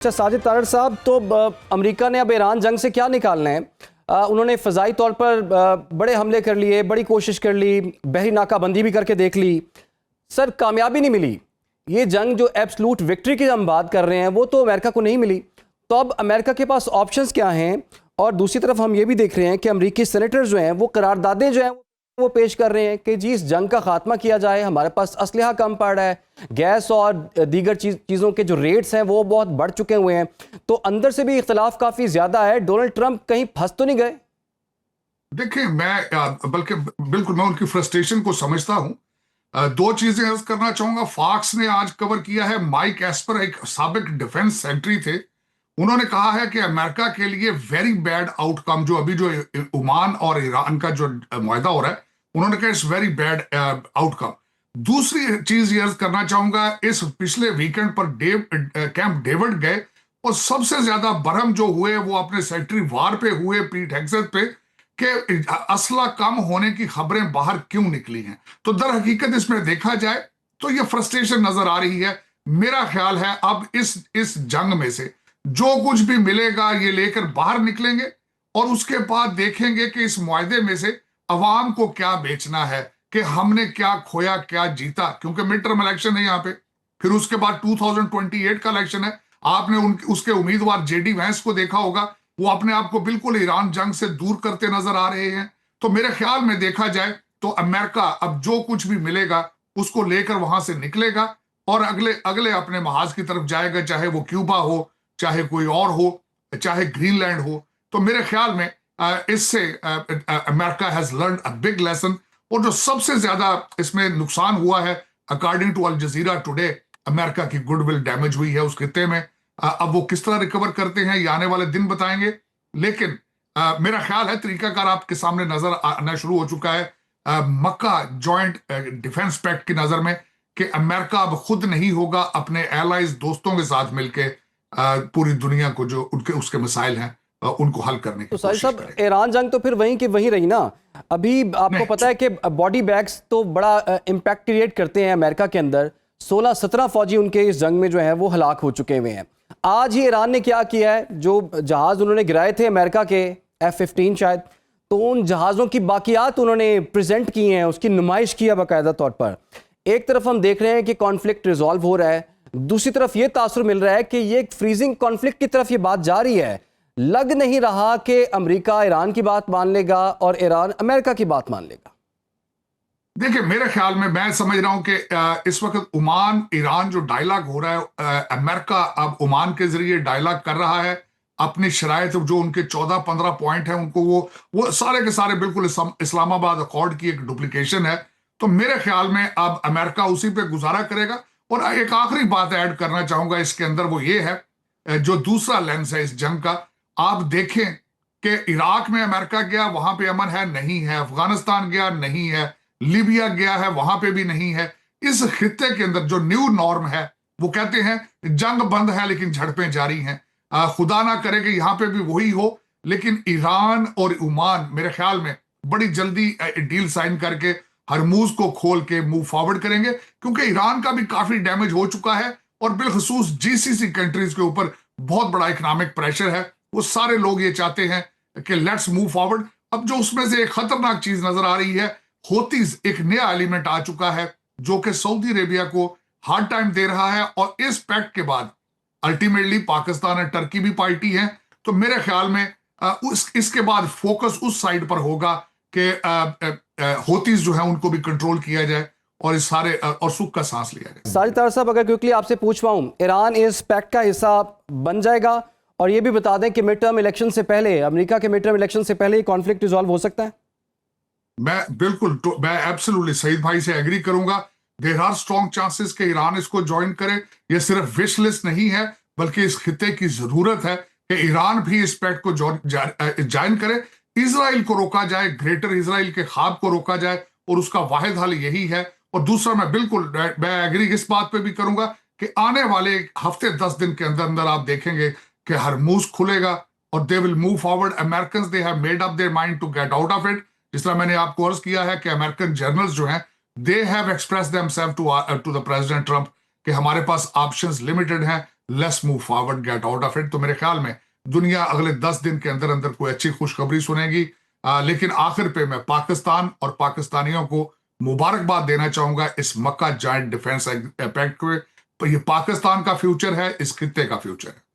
अच्छा साजिद तारड़ साहब, तो अमेरिका ने अब ईरान जंग से क्या निकालना है? उन्होंने फ़ज़ाई तौर पर बड़े हमले कर लिए, बड़ी कोशिश कर ली, बहरी नाकाबंदी भी करके देख ली, सर कामयाबी नहीं मिली। ये जंग जो एब्सलूट विक्ट्री की हम बात कर रहे हैं वो तो अमेरिका को नहीं मिली। तो अब अमेरिका के पास ऑप्शंस क्या हैं? और दूसरी तरफ हम ये भी देख रहे हैं कि अमेरिकी सेनेटर जो हैं वो करारदादें जो हैं वो पेश कर रहे हैं कि जी इस जंग का खात्मा किया जाए, हमारे पास असलहा कम पड़ रहा है, गैस और दीगर चीज़ों के जो रेट्स हैं वो बहुत बढ़ चुके हुए हैं। तो अंदर से भी इख्तलाफ काफ़ी ज़्यादा है। डोनाल्ड ट्रंप कहीं फंस तो नहीं गए? देखिए, बल्कि बिल्कुल मैं उनकी फ्रस्ट्रेशन को समझता हूं। दो चीजें अर्ज करना चाहूंगा। फॉक्स ने आज कवर किया है, माइक एस्पर एक साबिक डिफेंस सेक्रेटरी थे, उन्होंने कहा है कि अमेरिका के लिए वेरी बैड आउटकम जो अभी जो ओमान और ईरान का जो मुआहदा हो रहा है, उन्होंने कहा इट्स वेरी बैड आउटकम। दूसरी चीज ये अर्ज करना चाहूंगा, इस पिछले वीकेंड पर कैंप डेविड गए और सबसे ज्यादा बरहम जो हुए वो अपने सेक्रेटरी वार पे हुए, पीट हेगसेथ पे, कि असला कम होने की खबरें बाहर क्यों निकली हैं। तो दर हकीकत इसमें देखा जाए तो ये फ्रस्ट्रेशन नजर आ रही है। मेरा ख्याल है अब इस जंग में से जो कुछ भी मिलेगा ये लेकर बाहर निकलेंगे और उसके बाद देखेंगे कि इस मुआहदे में से अवाम को क्या बेचना है, कि हमने क्या खोया क्या जीता, क्योंकि मिड टर्म इलेक्शन है यहाँ पे, फिर उसके बाद 2028 का इलेक्शन है। आपने उसके उम्मीदवार जेडी वैंस को देखा होगा, वो अपने आप को बिल्कुल ईरान जंग से दूर करते नजर आ रहे हैं। तो मेरे ख्याल में देखा जाए तो अमेरिका अब जो कुछ भी मिलेगा उसको लेकर वहां से निकलेगा और अगले अगले अपने महाज की तरफ जाएगा, चाहे वो क्यूबा हो, चाहे कोई और हो, चाहे ग्रीनलैंड हो। तो मेरे ख्याल में इससे America has learn a big lesson. और जो सबसे ज्यादा इसमें नुकसान हुआ है, according to Al Jazeera today, America की गुडविल डैमेज हुई है उस खित्ते में। अब वो किस तरह रिकवर करते हैं ये आने वाले दिन बताएंगे, लेकिन मेरा ख्याल है तरीकाकार आपके सामने नजर आना शुरू हो चुका है मक्का जॉइंट डिफेंस पैक्ट की नजर में, कि अमेरिका अब खुद नहीं होगा, अपने एलाइज दोस्तों के साथ मिलके पूरी दुनिया को जो उनके उसके मसाइल हैं उनको हल करने की तो साहिब कोशिश साहब, करेगा। ईरान जंग तो फिर वहीं की वहीं रही ना। अभी आपको पता है कि बॉडी बैग्स तो बड़ा इम्पैक्ट क्रिएट करते हैं अमेरिका के अंदर। 16-17 फौजी उनके इस जंग में जो है वो हलाक हो चुके हुए हैं। आज ही ईरान ने क्या किया है, जो जहाज उन्होंने गिराए थे अमेरिका के F-15 शायद, तो उन जहाज़ों की बाकियात उन्होंने प्रेजेंट की हैं, उसकी नुमाइश की है बाकायदा तौर पर। एक तरफ हम देख रहे हैं कि कॉन्फ्लिक्ट रिजॉल्व हो रहा है, दूसरी तरफ ये तासुर मिल रहा है कि ये एक फ्रीजिंग कॉन्फ्लिक्ट की तरफ ये बात जा रही है। लग नहीं रहा कि अमेरिका ईरान की बात मान लेगा और ईरान अमेरिका की बात मान लेगा। देखिए, मेरे ख्याल में मैं समझ रहा हूं कि इस वक्त ओमान ईरान जो डायलॉग हो रहा है, अमेरिका अब ओमान के जरिए डायलॉग कर रहा है। अपनी शराइत जो उनके 14-15 पॉइंट है उनको वो सारे के सारे बिल्कुल इस्लामाबाद अकॉर्ड की एक डुप्लीकेशन है। तो मेरे ख्याल में अब अमेरिका उसी पे गुजारा करेगा। और एक आखिरी बात ऐड करना चाहूंगा इसके अंदर, वो ये है जो दूसरा लेंस है इस जंग का। आप देखें कि इराक में अमेरिका गया, वहां पे अमन है नहीं है, अफगानिस्तान गया नहीं है, लीबिया गया है वहां पे भी नहीं है। इस खित्ते के अंदर जो न्यू नॉर्म है, वो कहते हैं जंग बंद है लेकिन झड़पें जारी हैं। खुदा ना करे कि यहां पे भी वही हो, लेकिन ईरान और ओमान मेरे ख्याल में बड़ी जल्दी डील साइन करके हरमूज को खोल के मूव फॉरवर्ड करेंगे, क्योंकि ईरान का भी काफी डैमेज हो चुका है और बिलखसूस जीसीसी कंट्रीज के ऊपर बहुत बड़ा इकोनॉमिक प्रेशर है। वो सारे लोग ये चाहते हैं कि लेट्स मूव फॉरवर्ड। अब जो उसमें से एक खतरनाक चीज नजर आ रही है, होतीज एक नया एलिमेंट आ चुका है जो कि सऊदी अरेबिया को हार्ड टाइम दे रहा है। और इस पैक्ट के बाद अल्टीमेटली पाकिस्तान और टर्की भी पार्टी है। तो मेरे ख्याल में इसके बाद फोकस उस साइड पर होगा कि होतीज जो है उनको भी कंट्रोल किया जाए और इस सारे और सुख का सांस लिया जाए। साजिद तारड़ साहब, अगर क्विकली आपसे पूछ पाऊं, ईरान इस पैक्ट का हिस्सा बन जाएगा? और ये भी बता दें कि मिड टर्म इलेक्शन से पहले, अमेरिका के मिड टर्म इलेक्शन से पहले कॉन्फ्लिक्ट रिजॉल्व हो सकता है? मैं एब्सोल्युटली सईद भाई से एग्री करूंगा। देयर आर स्ट्रॉन्ग चांसेस कि ईरान इसको ज्वाइन करे। ये सिर्फ विश लिस्ट नहीं है, बल्कि इस खिते की जरूरत है कि ईरान भी इस पैक्ट को ज्वाइन करे। इजराइल को रोका जाए, ग्रेटर इजराइल के ख्वाब को रोका जाए, और उसका वाहिद हल यही है। और दूसरा, मैं एग्री इस बात पे भी करूंगा कि आने वाले हफ्ते 10 दिन के अंदर अंदर आप देखेंगे कि हरमूज खुलेगा और they will move forward. American they have made up their mind to get out of it. जिस तरह मैंने आपको अर्ज किया है कि अमेरिकन जर्नल्स जो हैं, they have express themselves to the president Trump कि हमारे पास ऑप्शंस लिमिटेड हैं, let's move forward, get out of it. तो मेरे ख्याल में दुनिया अगले 10 दिन के अंदर अंदर कोई अच्छी खुशखबरी सुनेगी। लेकिन आखिर पे मैं पाकिस्तान और पाकिस्तानियों को मुबारकबाद देना चाहूंगा इस मक्का जॉइंट डिफेंस पैक्ट पे। ये पाकिस्तान का फ्यूचर है, इस खित्ते का फ्यूचर है।